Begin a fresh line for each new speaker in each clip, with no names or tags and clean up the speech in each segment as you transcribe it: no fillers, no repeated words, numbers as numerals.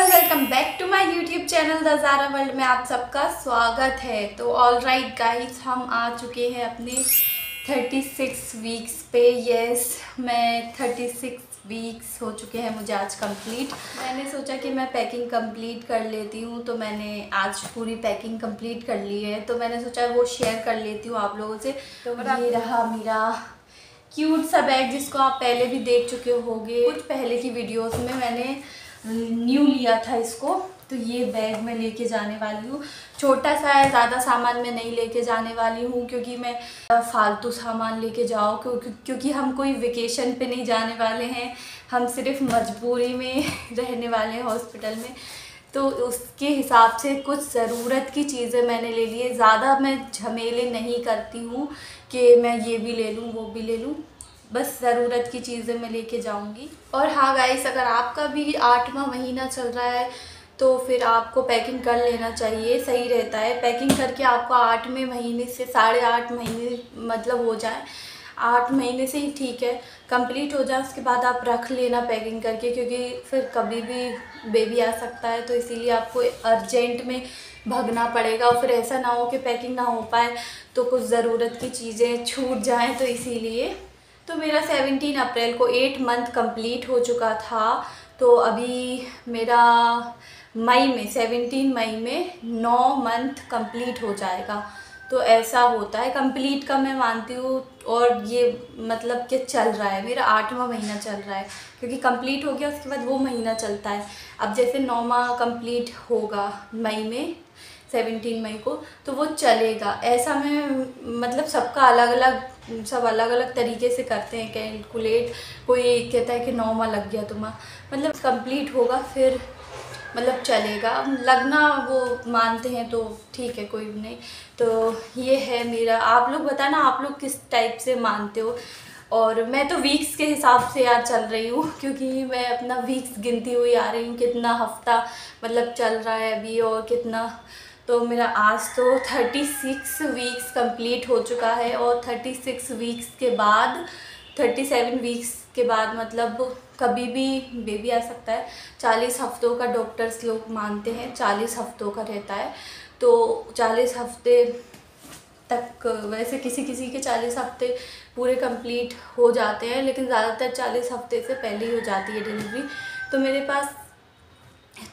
Welcome back to my YouTube channel the Zara world में आप सबका स्वागत है। तो ऑल राइट गाइस, हम आ चुके हैं अपने 36 वीक्स पे। यस, मैं 36 वीक्स हो चुके हैं मुझे आज कंप्लीट। मैंने सोचा कि मैं पैकिंग कंप्लीट कर लेती हूँ, तो मैंने आज पूरी पैकिंग कंप्लीट कर ली है। तो मैंने सोचा वो शेयर कर लेती हूँ आप लोगों से। तो ये रहा मेरा क्यूट सा बैग, जिसको आप पहले भी देख चुके होंगे। कुछ पहले की वीडियोस में मैंने न्यू लिया था इसको। तो ये बैग मैं लेके जाने वाली हूँ। छोटा सा है, ज़्यादा सामान मैं नहीं लेके जाने वाली हूँ, क्योंकि मैं फालतू सामान लेके जाओ, क्योंकि हम कोई वेकेशन पे नहीं जाने वाले हैं। हम सिर्फ मजबूरी में रहने वाले हैं हॉस्पिटल में। तो उसके हिसाब से कुछ ज़रूरत की चीज़ें मैंने ले ली है। ज़्यादा मैं झमेले नहीं करती हूँ कि मैं ये भी ले लूँ वो भी ले लूँ, बस ज़रूरत की चीज़ें मैं लेके जाऊंगी। और हाँ गाइस, अगर आपका भी 8वां महीना चल रहा है तो फिर आपको पैकिंग कर लेना चाहिए, सही रहता है। पैकिंग करके आपको 8वें महीने से 8.5 महीने मतलब हो जाए, 8 महीने से ही ठीक है, कंप्लीट हो जाए। उसके बाद आप रख लेना पैकिंग करके, क्योंकि फिर कभी भी बेबी आ सकता है। तो इसीलिए आपको अर्जेंट में भागना पड़ेगा, और फिर ऐसा ना हो कि पैकिंग ना हो पाए तो कुछ ज़रूरत की चीज़ें छूट जाएँ। तो इसीलिए तो मेरा 17 अप्रैल को 8 मंथ कंप्लीट हो चुका था। तो अभी मेरा मई में 17 मई में 9 मंथ कंप्लीट हो जाएगा। तो ऐसा होता है, कंप्लीट का मैं मानती हूँ। और ये मतलब कि चल रहा है, मेरा 8वां महीना चल रहा है, क्योंकि कंप्लीट हो गया उसके बाद वो महीना चलता है। अब जैसे 9वां कंप्लीट होगा मई में 17 मई को, तो वो चलेगा। ऐसा मैं मतलब सबका अलग अलग, सब अलग अलग तरीके से करते हैं कैलकुलेट। कोई कहता है कि 9वां लग गया तुम्हारा, मतलब कंप्लीट होगा फिर मतलब चलेगा। लगना वो मानते हैं तो ठीक है, कोई भी नहीं। तो ये है मेरा। आप लोग बताना आप लोग किस टाइप से मानते हो। और मैं तो वीक्स के हिसाब से यार चल रही हूँ, क्योंकि मैं अपना वीक्स गिनती हुई आ रही हूँ, कितना हफ्ता मतलब चल रहा है अभी और कितना। तो मेरा आज तो 36 वीक्स कंप्लीट हो चुका है। और 36 वीक्स के बाद 37 वीक्स के बाद मतलब कभी भी बेबी आ सकता है। 40 हफ्तों का डॉक्टर्स लोग मानते हैं, 40 हफ्तों का रहता है। तो 40 हफ्ते तक, वैसे किसी किसी के 40 हफ्ते पूरे कंप्लीट हो जाते हैं, लेकिन ज़्यादातर 40 हफ्ते से पहले ही हो जाती है डिलीवरी। तो मेरे पास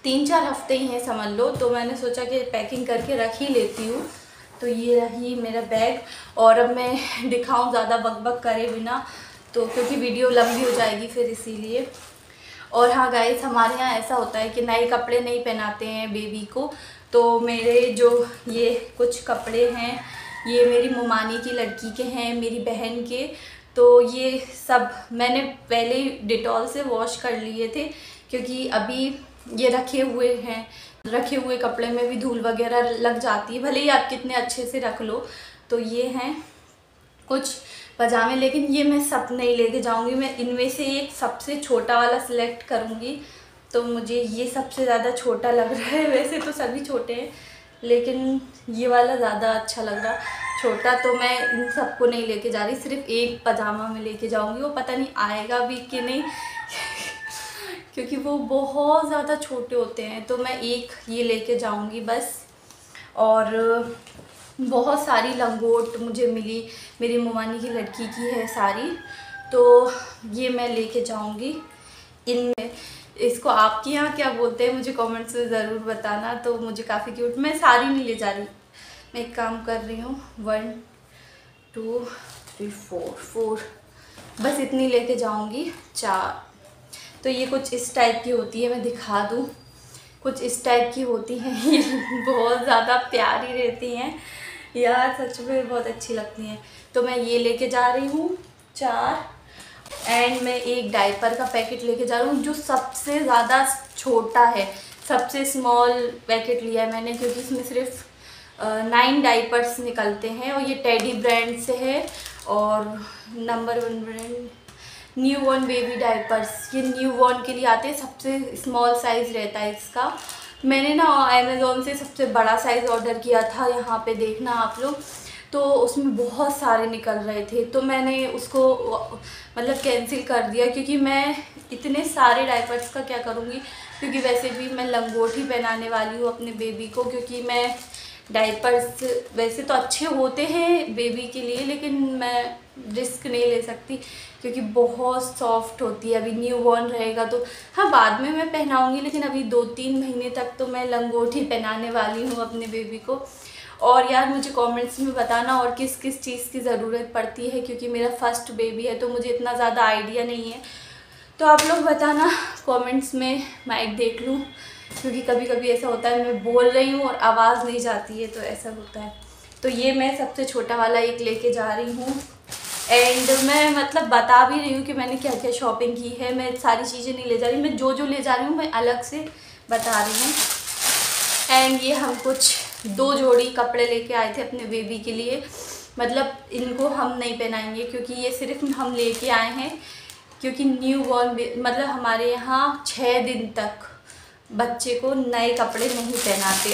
3-4 हफ्ते ही हैं समझ लो। तो मैंने सोचा कि पैकिंग करके रख ही लेती हूँ। तो ये रही मेरा बैग। और अब मैं दिखाऊं ज़्यादा बकबक करे बिना, तो क्योंकि वीडियो लंबी हो जाएगी फिर, इसीलिए। और हाँ गाइस, हमारे यहाँ ऐसा होता है कि नए कपड़े नहीं पहनाते हैं बेबी को। तो मेरे जो ये कुछ कपड़े हैं, ये मेरी मुमानी की लड़की के हैं, मेरी बहन के। तो ये सब मैंने पहले ही डिटॉल से वॉश कर लिए थे, क्योंकि अभी ये रखे हुए हैं। रखे हुए कपड़े में भी धूल वगैरह लग जाती है, भले ही आप कितने अच्छे से रख लो। तो ये हैं कुछ पजामे, लेकिन ये मैं सब नहीं लेके जाऊंगी। मैं इनमें से एक सबसे छोटा वाला सिलेक्ट करूंगी। तो मुझे ये सबसे ज़्यादा छोटा लग रहा है। वैसे तो सभी छोटे हैं, लेकिन ये वाला ज़्यादा अच्छा लग रहा छोटा। तो मैं इन सबको नहीं लेके जा रही, सिर्फ एक पजामा में लेके जाऊंगी। वो पता नहीं आएगा भी कि नहीं क्योंकि वो बहुत ज़्यादा छोटे होते हैं। तो मैं एक ये लेके जाऊंगी बस। और बहुत सारी लंगोट मुझे मिली, मेरी मुमानी की लड़की की है सारी। तो ये मैं लेके जाऊंगी। इनमें इसको आपके यहाँ क्या बोलते हैं मुझे कमेंट्स में ज़रूर बताना। तो मुझे काफ़ी क्यूट, मैं सारी नहीं ले जा रही, मैं एक काम कर रही हूँ 1 2 3 4 बस इतनी लेके जाऊंगी, 4। तो ये कुछ इस टाइप की होती है, मैं दिखा दूँ, कुछ इस टाइप की होती हैं। ये बहुत ज़्यादा प्यारी रहती हैं यार, सच में बहुत अच्छी लगती हैं। तो मैं ये लेके जा रही हूँ 4। एंड मैं एक डायपर का पैकेट लेके जा रही हूँ, जो सबसे ज़्यादा छोटा है। सबसे स्मॉल पैकेट लिया है मैंने, क्योंकि इसमें सिर्फ 9 डायपर्स निकलते हैं। और ये टेडी ब्रांड से है। और number 1 brand newborn baby diapers, ये न्यूबॉर्न के लिए आते हैं। सबसे स्मॉल साइज़ रहता है इसका। मैंने ना अमेज़ोन से सबसे बड़ा साइज़ ऑर्डर किया था, यहाँ पे देखना आप लोग। तो उसमें बहुत सारे निकल रहे थे, तो मैंने उसको मतलब कैंसिल कर दिया, क्योंकि मैं इतने सारे डायपर्स का क्या करूँगी। क्योंकि वैसे भी मैं लंगोटी पहनाने वाली हूँ अपने बेबी को, क्योंकि मैं डायपर्स वैसे तो अच्छे होते हैं बेबी के लिए, लेकिन मैं रिस्क नहीं ले सकती क्योंकि बहुत सॉफ्ट होती है। अभी न्यू बॉर्न रहेगा तो हाँ बाद में मैं पहनाऊँगी, लेकिन अभी 2-3 महीने तक तो मैं लंगोटी पहनाने वाली हूँ अपने बेबी को। और यार मुझे कमेंट्स में बताना और किस किस चीज़ की ज़रूरत पड़ती है, क्योंकि मेरा फर्स्ट बेबी है तो मुझे इतना ज़्यादा आइडिया नहीं है। तो आप लोग बताना कमेंट्स में, माइक देख लूँ, क्योंकि कभी कभी ऐसा होता है मैं बोल रही हूँ और आवाज़ नहीं जाती है, तो ऐसा होता है। तो ये मैं सबसे छोटा वाला एक लेके जा रही हूँ। एंड मैं मतलब बता भी रही हूँ कि मैंने क्या क्या शॉपिंग की है। मैं सारी चीज़ें नहीं ले जा रही, मैं जो जो ले जा रही हूँ मैं अलग से बता रही हूँ। एंड ये हम कुछ 2 जोड़ी कपड़े लेके आए थे अपने बेबी के लिए। मतलब इनको हम नहीं पहनाएंगे क्योंकि ये सिर्फ हम लेके आए हैं, क्योंकि न्यू बॉर्न मतलब हमारे यहाँ 6 दिन तक बच्चे को नए कपड़े नहीं पहनाते,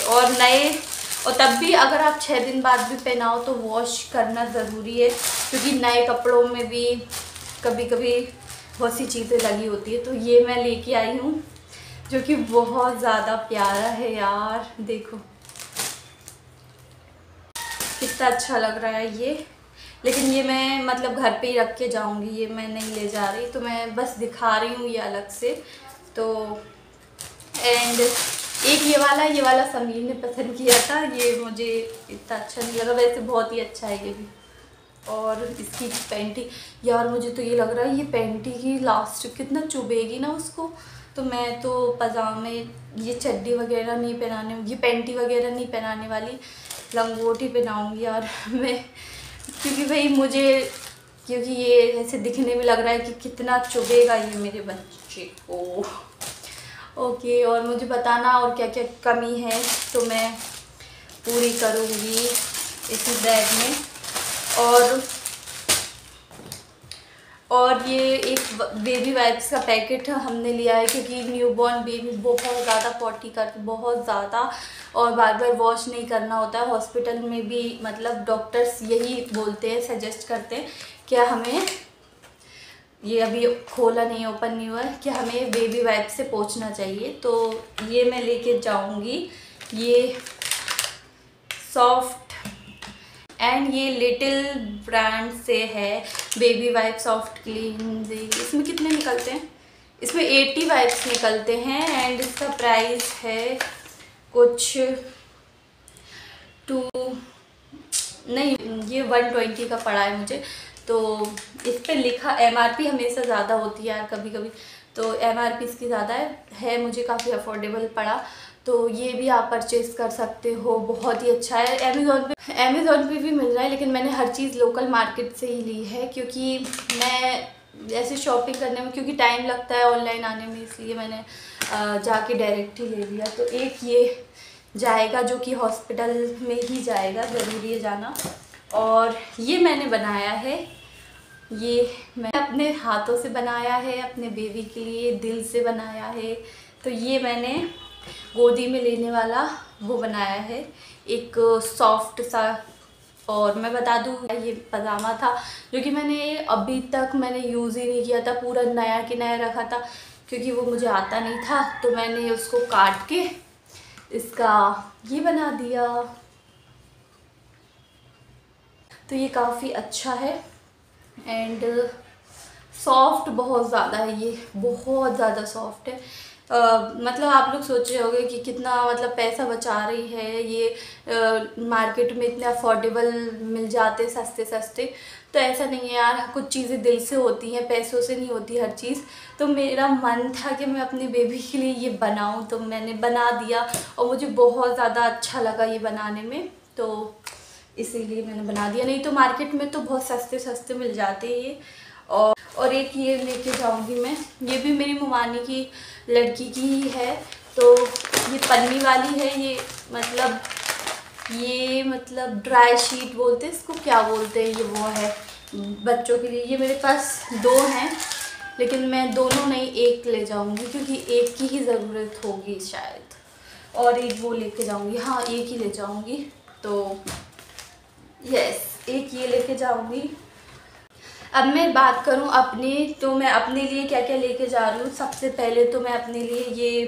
और तब भी अगर आप 6 दिन बाद भी पहनाओ तो वॉश करना ज़रूरी है, क्योंकि नए कपड़ों में भी कभी कभी बहुत सी चीज़ें लगी होती है। तो ये मैं लेके आई हूँ जो कि बहुत ज़्यादा प्यारा है यार, देखो कितना अच्छा लग रहा है ये। लेकिन ये मैं मतलब घर पे ही रख के जाऊंगी, ये मैं नहीं ले जा रही, तो मैं बस दिखा रही हूँ ये अलग से। तो एंड एक ये वाला समीर ने पसंद किया था, ये मुझे इतना अच्छा नहीं लगा, वैसे बहुत ही अच्छा है ये भी। और इसकी पैंटी, यार मुझे तो ये लग रहा है ये पैंटी की लास्ट कितना चुभेगी ना उसको। तो मैं तो पजामे, ये चड्डी वगैरह नहीं पहनाने, ये पैंटी वगैरह नहीं पहनाने वाली, लंगोटी पहनाऊँगी यार मैं, क्योंकि भाई मुझे, क्योंकि ये ऐसे दिखने में लग रहा है कि कितना चुभेगा ये मेरे बच्चे को। ओके, और मुझे बताना और क्या क्या कमी है तो मैं पूरी करूँगी इसी बैग में। और ये एक बेबी वाइप्स का पैकेट हमने लिया है, क्योंकि न्यूबॉर्न बेबी बहुत ज़्यादा पॉटी करते, बहुत ज़्यादा, और बार बार वॉश नहीं करना होता है। हॉस्पिटल में भी मतलब डॉक्टर्स यही बोलते हैं, सजेस्ट करते हैं कि हमें, ये अभी खोला नहीं, ओपन नहीं हुआ है, कि हमें बेबी वाइप से पोंछना चाहिए। तो ये मैं लेके जाऊंगी, ये सॉफ्ट, एंड ये लिटिल ब्रांड से है बेबी वाइप सॉफ्ट क्लींजिंग। इसमें कितने निकलते हैं? इसमें 80 वाइप्स निकलते हैं, एंड इसका प्राइस है कुछ ये 120 का पड़ा है मुझे। तो इस पे लिखा MRP हमेशा ज़्यादा होती है यार कभी कभी, तो MRP इसकी ज़्यादा है, मुझे काफ़ी अफोर्डेबल पड़ा। तो ये भी आप परचेज़ कर सकते हो, बहुत ही अच्छा है। अमेज़ॉन पे भी मिल रहा है, लेकिन मैंने हर चीज़ लोकल मार्केट से ही ली है, क्योंकि मैं ऐसे शॉपिंग करने में क्योंकि टाइम लगता है ऑनलाइन आने में, इसलिए मैंने जाके डायरेक्ट ही ले लिया। तो एक ये जाएगा जो कि हॉस्पिटल में ही जाएगा, ज़रूरी है जाना। और ये मैंने बनाया है, ये मैंने अपने हाथों से बनाया है, अपने बेबी के लिए दिल से बनाया है। तो ये मैंने गोदी में लेने वाला वो बनाया है, एक सॉफ्ट सा। और मैं बता दूँ ये पजामा था जो कि मैंने अभी तक यूज़ ही नहीं किया था, पूरा नया के नया रखा था, क्योंकि वो मुझे आता नहीं था। तो मैंने उसको काट के इसका ये बना दिया। तो ये काफ़ी अच्छा है, एंड सॉफ्ट बहुत ज़्यादा है, ये बहुत ज़्यादा सॉफ्ट है। मतलब आप लोग सोच रहे होंगे कि कितना मतलब पैसा बचा रही है ये, मार्केट में इतने अफोर्डेबल मिल जाते सस्ते सस्ते। तो ऐसा नहीं है यार, कुछ चीज़ें दिल से होती हैं, पैसों से नहीं होती हर चीज़। तो मेरा मन था कि मैं अपने बेबी के लिए ये बनाऊं, तो मैंने बना दिया, और मुझे बहुत ज़्यादा अच्छा लगा ये बनाने में, तो इसीलिए मैंने बना दिया। नहीं तो मार्केट में तो बहुत सस्ते सस्ते मिल जाते हैं ये। और एक ये लेके जाऊंगी मैं, ये भी मेरी मुमानी की लड़की की ही है। तो ये पन्नी वाली है, ये मतलब ड्राई शीट बोलते हैं इसको, क्या बोलते हैं, ये वो है बच्चों के लिए। ये मेरे पास 2 हैं, लेकिन मैं दोनों नहीं एक ले जाऊंगी, क्योंकि एक की ही ज़रूरत होगी शायद, और एक वो लेके जाऊंगी। हाँ, एक ही ले जाऊंगी। तो यस, एक ये लेके जाऊंगी। अब मैं बात करूं अपनी, तो मैं अपने लिए क्या क्या लेके जा रही हूँ। सबसे पहले तो मैं अपने लिए ये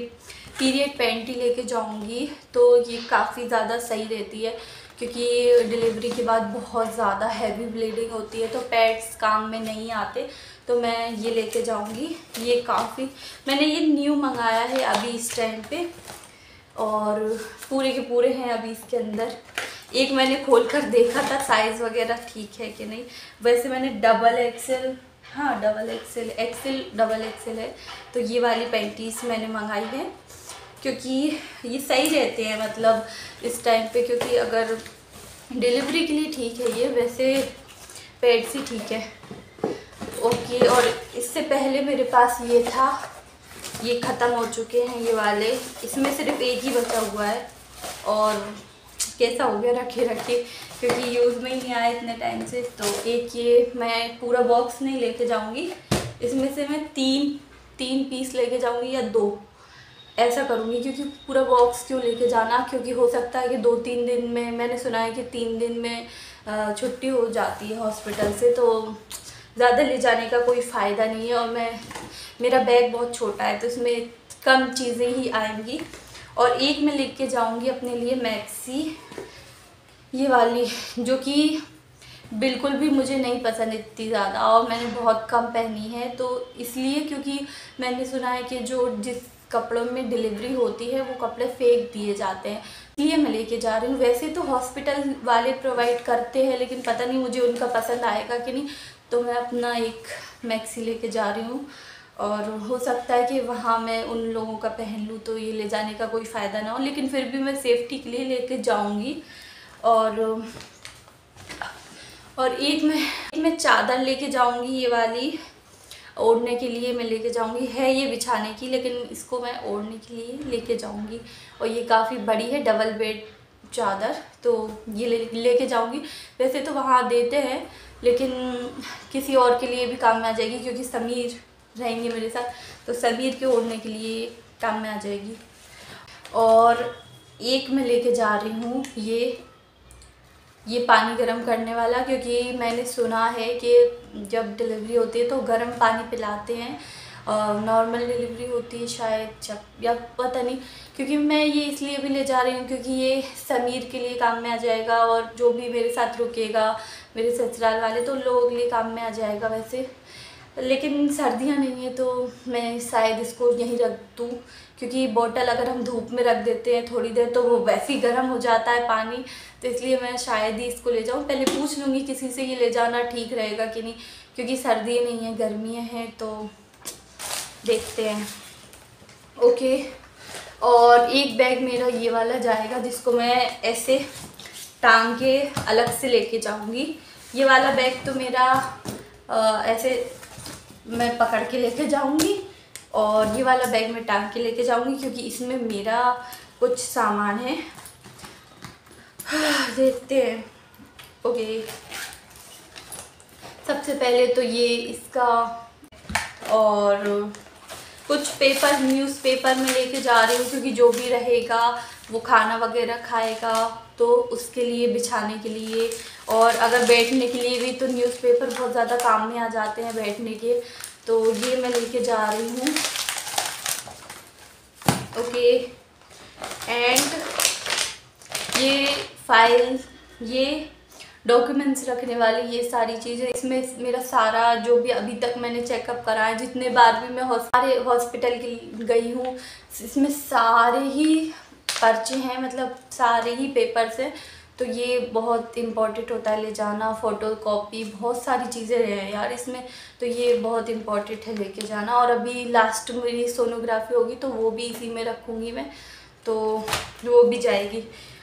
पीरियड पैंटी लेके जाऊंगी। तो ये काफ़ी ज़्यादा सही रहती है क्योंकि डिलीवरी के बाद बहुत ज़्यादा हैवी ब्लीडिंग होती है, तो पैड्स काम में नहीं आते। तो मैं ये लेके जाऊंगी। ये काफ़ी, मैंने ये न्यू मंगाया है अभी इस टाइम पे, और पूरे के पूरे हैं अभी इसके अंदर। एक मैंने खोल कर देखा था साइज़ वगैरह ठीक है कि नहीं। वैसे मैंने डबल एक्सेल, हाँ double XL, Excel double XL है, तो ये वाली पैंटीज़ मैंने मंगाई है क्योंकि ये सही रहते हैं मतलब इस टाइम पे। क्योंकि अगर डिलीवरी के लिए ठीक है ये, वैसे पैड्स ही ठीक है। ओके, और इससे पहले मेरे पास ये था, ये ख़त्म हो चुके हैं ये वाले। इसमें सिर्फ एक ही बचा हुआ है और कैसा हो गया रखे रखे, क्योंकि यूज़ में ही नहीं आया इतने टाइम से। तो एक ये मैं पूरा बॉक्स नहीं लेके जाऊंगी, इसमें से मैं तीन पीस लेके जाऊंगी या 2 ऐसा करूँगी। क्योंकि पूरा बॉक्स क्यों लेके जाना, क्योंकि हो सकता है कि 2-3 दिन में, मैंने सुना है कि 3 दिन में छुट्टी हो जाती है हॉस्पिटल से, तो ज़्यादा ले जाने का कोई फ़ायदा नहीं है। और मेरा बैग बहुत छोटा है तो इसमें कम चीज़ें ही आएंगी। और एक मैं लेके जाऊंगी अपने लिए मैक्सी, ये वाली, जो कि बिल्कुल भी मुझे नहीं पसंद इतनी ज़्यादा, और मैंने बहुत कम पहनी है। तो इसलिए क्योंकि मैंने सुना है कि जो जिस कपड़ों में डिलीवरी होती है वो कपड़े फेंक दिए जाते हैं, इसलिए मैं लेके जा रही हूँ। वैसे तो हॉस्पिटल वाले प्रोवाइड करते हैं, लेकिन पता नहीं मुझे उनका पसंद आएगा कि नहीं। तो मैं अपना एक मैक्सी लेके जा रही हूँ, और हो सकता है कि वहाँ मैं उन लोगों का पहन लूँ तो ये ले जाने का कोई फ़ायदा ना हो, लेकिन फिर भी मैं सेफ्टी के लिए लेके जाऊँगी। और एक मैं चादर लेके जाऊँगी, ये वाली ओढ़ने के लिए मैं लेके जाऊँगी। है ये बिछाने की, लेकिन इसको मैं ओढ़ने के लिए लेके जाऊँगी। और ये काफ़ी बड़ी है, डबल बेड चादर, तो ये लेके जाऊँगी। वैसे तो वहाँ देते हैं, लेकिन किसी और के लिए भी काम में आ जाएगी, क्योंकि समीर रहेंगे मेरे साथ, तो समीर के ओढ़ने के लिए काम में आ जाएगी। और एक मैं लेके जा रही हूँ ये पानी गर्म करने वाला, क्योंकि मैंने सुना है कि जब डिलीवरी होती है तो गर्म पानी पिलाते हैं। नॉर्मल डिलीवरी होती है शायद जब, या पता नहीं। क्योंकि मैं ये इसलिए भी ले जा रही हूँ क्योंकि ये समीर के लिए काम में आ जाएगा, और जो भी मेरे साथ रुकेगा, मेरे ससुराल वाले, तो उन लोगों के लिए काम में आ जाएगा। वैसे लेकिन सर्दियाँ नहीं है तो मैं शायद इसको यहीं रख दूँ, क्योंकि बोतल अगर हम धूप में रख देते हैं थोड़ी देर तो वो वैसे ही गर्म हो जाता है पानी। तो इसलिए मैं शायद ही इसको ले जाऊँ। पहले पूछ लूँगी किसी से ये ले जाना ठीक रहेगा कि नहीं, क्योंकि सर्दियाँ नहीं हैं, गर्मियाँ हैं, तो देखते हैं। ओके, और एक बैग मेरा ये वाला जाएगा, जिसको मैं ऐसे टांग के अलग से लेके जाऊँगी। ये वाला बैग तो मेरा ऐसे मैं पकड़ के लेके जाऊंगी, और ये वाला बैग मैं टांग के लेके जाऊंगी, क्योंकि इसमें मेरा कुछ सामान है। देखते हैं। ओके, सबसे पहले तो ये इसका, और कुछ पेपर, न्यूज़पेपर में लेके जा रही हूँ, क्योंकि जो भी रहेगा वो खाना वगैरह खाएगा, तो उसके लिए बिछाने के लिए। और अगर बैठने के लिए भी तो न्यूज़पेपर बहुत ज़्यादा काम में आ जाते हैं बैठने के, तो ये मैं लेके जा रही हूँ। ओके, एंड ये फाइल, ये डॉक्यूमेंट्स रखने वाली, ये सारी चीज़ें। इसमें मेरा सारा जो भी अभी तक मैंने चेकअप कराया, जितने बार भी मैं सारे हॉस्पिटल की गई हूँ, इसमें सारे ही पर्चे हैं, मतलब सारे ही पेपर्स हैं। तो ये बहुत इम्पॉर्टेंट होता है ले जाना, फ़ोटो कॉपी, बहुत सारी चीज़ें हैं यार इसमें, तो ये बहुत इम्पॉर्टेंट है लेके जाना। और अभी लास्ट मेरी सोनोग्राफी होगी तो वो भी इसी में रखूँगी मैं, तो वो भी जाएगी।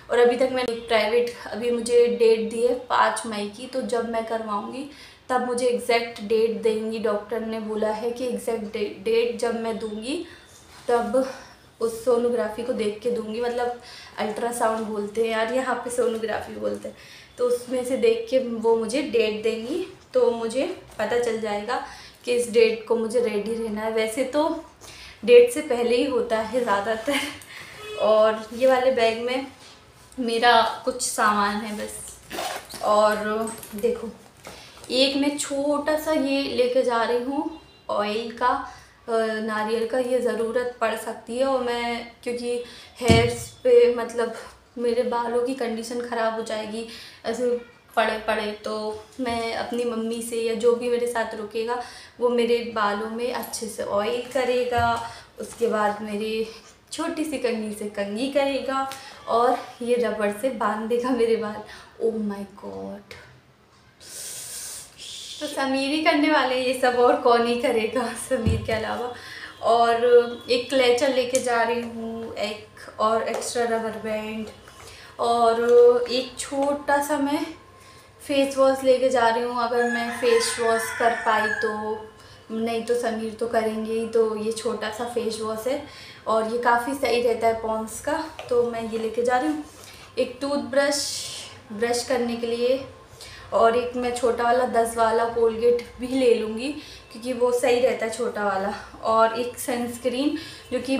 और अभी तक मैंने प्राइवेट, अभी मुझे डेट दी है 5 मई की, तो जब मैं करवाऊँगी तब मुझे एग्जैक्ट डेट देंगी। डॉक्टर ने बोला है कि एग्जैक्ट डेट जब मैं दूँगी तब उस सोनोग्राफी को देख के दूंगी, मतलब अल्ट्रासाउंड बोलते हैं यार, यहाँ पे सोनोग्राफी बोलते हैं। तो उसमें से देख के वो मुझे डेट देंगी, तो मुझे पता चल जाएगा कि इस डेट को मुझे रेडी रहना है। वैसे तो डेट से पहले ही होता है ज़्यादातर। और ये वाले बैग में मेरा कुछ सामान है बस। और देखो, एक मैं छोटा सा ये लेके जा रही हूँ ऑयल का, नारियल का। ये ज़रूरत पड़ सकती है, और मैं क्योंकि हेयर्स पे मतलब मेरे बालों की कंडीशन ख़राब हो जाएगी ऐसे पड़े पड़े, तो मैं अपनी मम्मी से या जो भी मेरे साथ रुकेगा वो मेरे बालों में अच्छे से ऑयल करेगा, उसके बाद मेरे छोटी सी कंघी से कंघी करेगा और ये रबड़ से बांध देगा मेरे बाल। Oh my God. तो समीर ही करने वाले ये सब, और कौन ही करेगा समीर के अलावा। और एक क्लेचर लेके जा रही हूँ, एक और एक्स्ट्रा रबर बैंड, और एक छोटा सा मैं फेस वॉश लेके जा रही हूँ। अगर मैं फेस वॉश कर पाई तो, नहीं तो समीर तो करेंगे ही। तो ये छोटा सा फेस वॉश है और ये काफ़ी सही रहता है पॉन्ड्स का, तो मैं ये लेके जा रही हूँ। एक टूथब्रश ब्रश करने के लिए, और एक मैं छोटा वाला 10 वाला कोलगेट भी ले लूँगी क्योंकि वो सही रहता है छोटा वाला। और एक सनस्क्रीन जो कि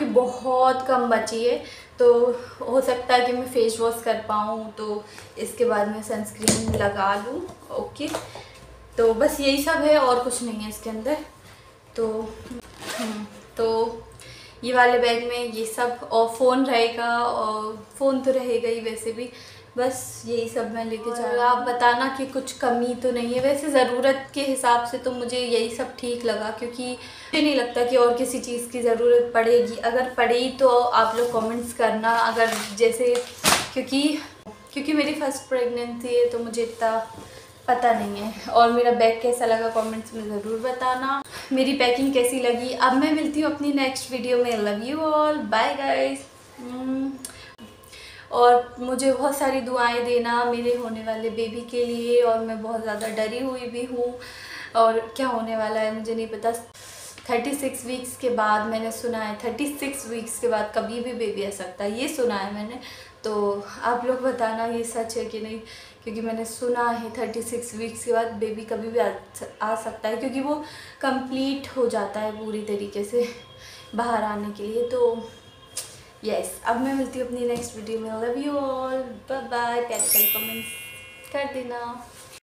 बहुत कम बची है, तो हो सकता है कि मैं फेस वॉश कर पाऊँ, तो इसके बाद मैं सनस्क्रीन लगा लूँ। ओके, तो बस यही सब है और कुछ नहीं है इसके अंदर। तो ये वाले बैग में ये सब, और फ़ोन रहेगा, और फ़ोन तो रहेगा ही वैसे भी। बस यही सब मैं लेके जा रही हूँ। आप बताना कि कुछ कमी तो नहीं है। वैसे ज़रूरत के हिसाब से तो मुझे यही सब ठीक लगा, क्योंकि मुझे नहीं लगता कि और किसी चीज़ की ज़रूरत पड़ेगी। अगर पड़ेगी तो आप लोग कमेंट्स करना। अगर जैसे क्योंकि मेरी फर्स्ट प्रेगनेंसी है तो मुझे इतना पता नहीं है। और मेरा बैग कैसा लगा कमेंट्स में ज़रूर बताना, मेरी पैकिंग कैसी लगी। अब मैं मिलती हूँ अपनी नेक्स्ट वीडियो में। Love you all, bye guys. और मुझे बहुत सारी दुआएं देना मेरे होने वाले बेबी के लिए। और मैं बहुत ज़्यादा डरी हुई भी हूँ, और क्या होने वाला है मुझे नहीं पता। 36 वीक्स के बाद मैंने सुना है, 36 वीक्स के बाद कभी भी बेबी आ सकता है, ये सुना है मैंने। तो आप लोग बताना ये सच है कि नहीं, क्योंकि मैंने सुना है 36 वीक्स के बाद बेबी कभी भी आ सकता है, क्योंकि वो कंप्लीट हो जाता है पूरी तरीके से बाहर आने के लिए। तो यस, अब मैं मिलती हूँ अपनी नेक्स्ट वीडियो में। Love you all, bye bye. प्यारे प्यारे कमेंट्स कर देना।